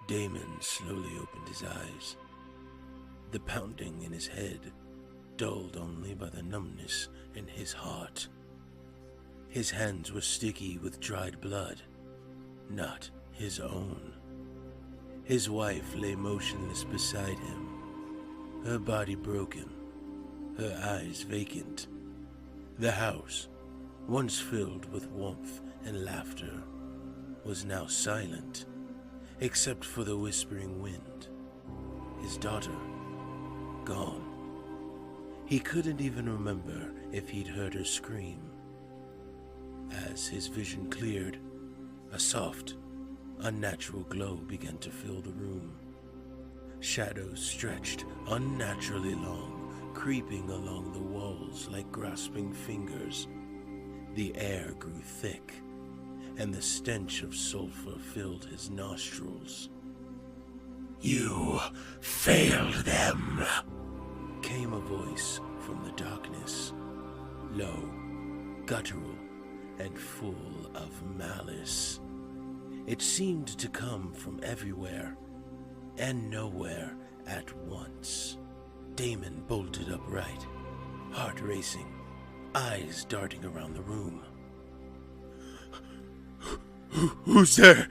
Daimon slowly opened his eyes. The pounding in his head dulled only by the numbness in his heart. His hands were sticky with dried blood, not his own. His wife lay motionless beside him, her body broken, her eyes vacant. The house, once filled with warmth and laughter, was now silent, except for the whispering wind. His daughter, gone. He couldn't even remember if he'd heard her scream. As his vision cleared, a soft, unnatural glow began to fill the room. Shadows stretched unnaturally long, creeping along the walls like grasping fingers. The air grew thick, and the stench of sulfur filled his nostrils. "You failed them," came a voice from the darkness, low, guttural, and full of malice. It seemed to come from everywhere and nowhere at once. Daimon bolted upright, heart racing, eyes darting around the room. Who's there?"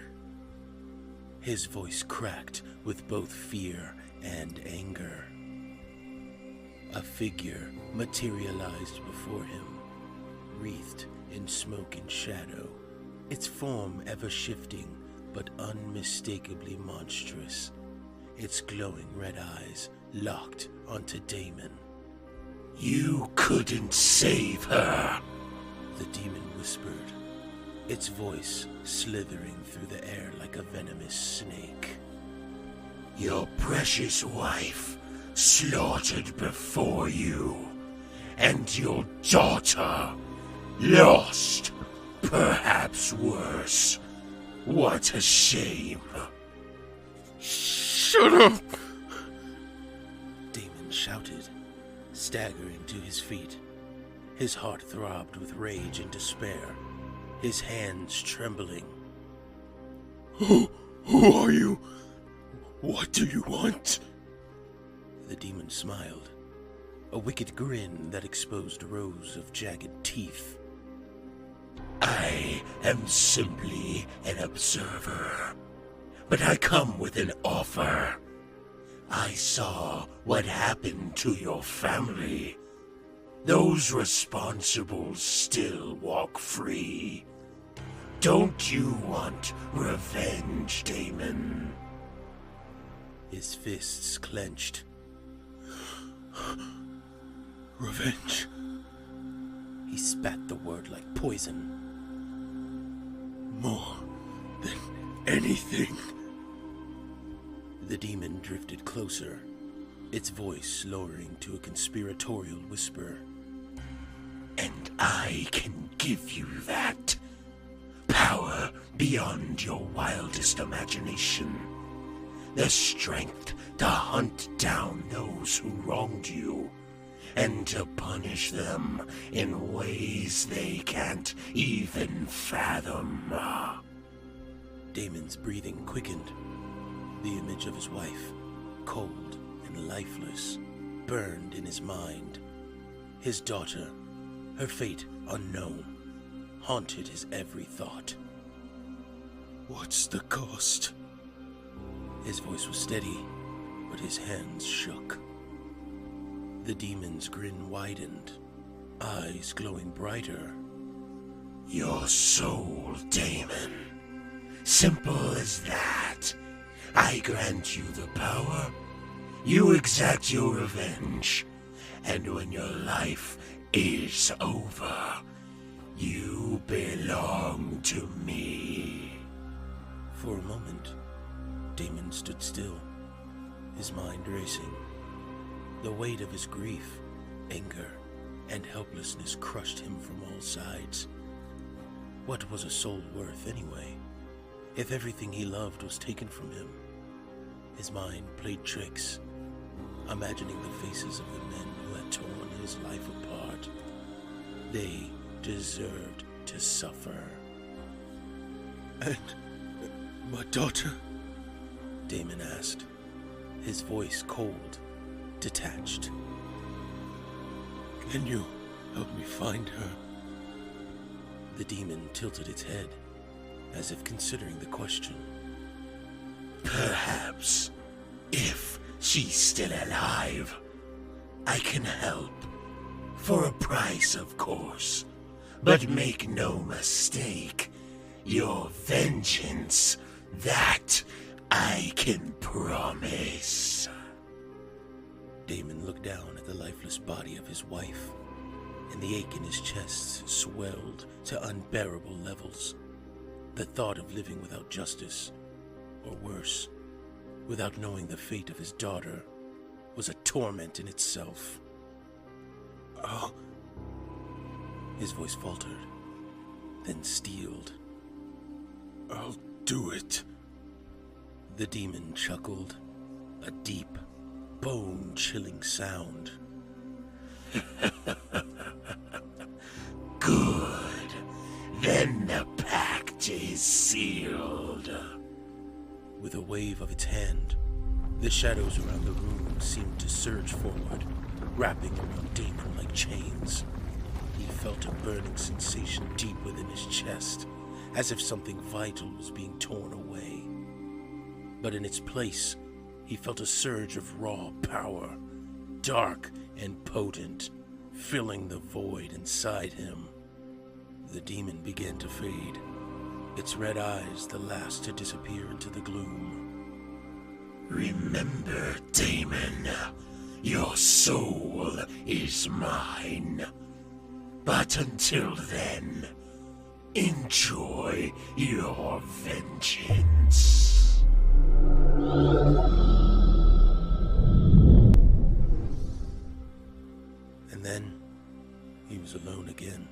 His voice cracked with both fear and anger. A figure materialized before him, wreathed in smoke and shadow, its form ever shifting but unmistakably monstrous, its glowing red eyes locked onto Daimon. "You couldn't save her," the demon whispered, its voice slithering through the air like a venomous snake. "Your precious wife slaughtered before you, and your daughter lost, perhaps worse. What a shame." "Shut up!" Daimon shouted, staggering to his feet. His heart throbbed with rage and despair, his hands trembling. Who are you? What do you want? The demon smiled, a wicked grin that exposed rows of jagged teeth. "I am simply an observer, but I come with an offer. I saw what happened to your family. Those responsible still walk free. Don't you want revenge, Daimon?" His fists clenched. Revenge? He spat the word like poison. More than anything. The demon drifted closer, its voice lowering to a conspiratorial whisper. "And I can give you that. Power beyond your wildest imagination. The strength to hunt down those who wronged you, and to punish them in ways they can't even fathom." Daimon's breathing quickened. The image of his wife, cold and lifeless, burned in his mind. His daughter, her fate unknown, haunted his every thought. What's the cost? His voice was steady, but his hands shook. The demon's grin widened, eyes glowing brighter. "Your soul, Daimon. Simple as that. I grant you the power. You exact your revenge. And when your life is over, you belong to me." For a moment, Daimon stood still, his mind racing. The weight of his grief, anger, and helplessness crushed him from all sides. What was a soul worth anyway, if everything he loved was taken from him? His mind played tricks, imagining the faces of the men who had torn his life apart. They deserved to suffer. And my daughter? Daimon asked, his voice cold, detached. Can you help me find her? The demon tilted its head, as if considering the question. Perhaps, if she's still alive, I can help. For a price, of course. But make no mistake, your vengeance, that I can promise. Daimon looked down at the lifeless body of his wife, and the ache in his chest swelled to unbearable levels. The thought of living without justice, or worse, without knowing the fate of his daughter, was a torment in itself. His voice faltered, then steeled. I'll do it. The demon chuckled, a deep, bone-chilling sound. Good. Then the pact is sealed. With a wave of its hand, the shadows around the room seemed to surge forward, wrapping around Daimon like chains. He felt a burning sensation deep within his chest, as if something vital was being torn away. But in its place, he felt a surge of raw power, dark and potent, filling the void inside him. The demon began to fade, its red eyes the last to disappear into the gloom. Remember, Daimon, your soul is mine. But until then, enjoy your vengeance. And then, he was alone again,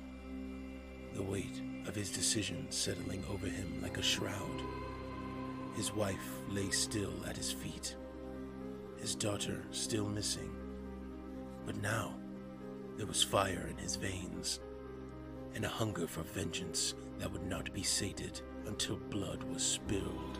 the weight of his decision settling over him like a shroud. His wife lay still at his feet, his daughter still missing. But now, there was fire in his veins, and a hunger for vengeance that would not be sated until blood was spilled.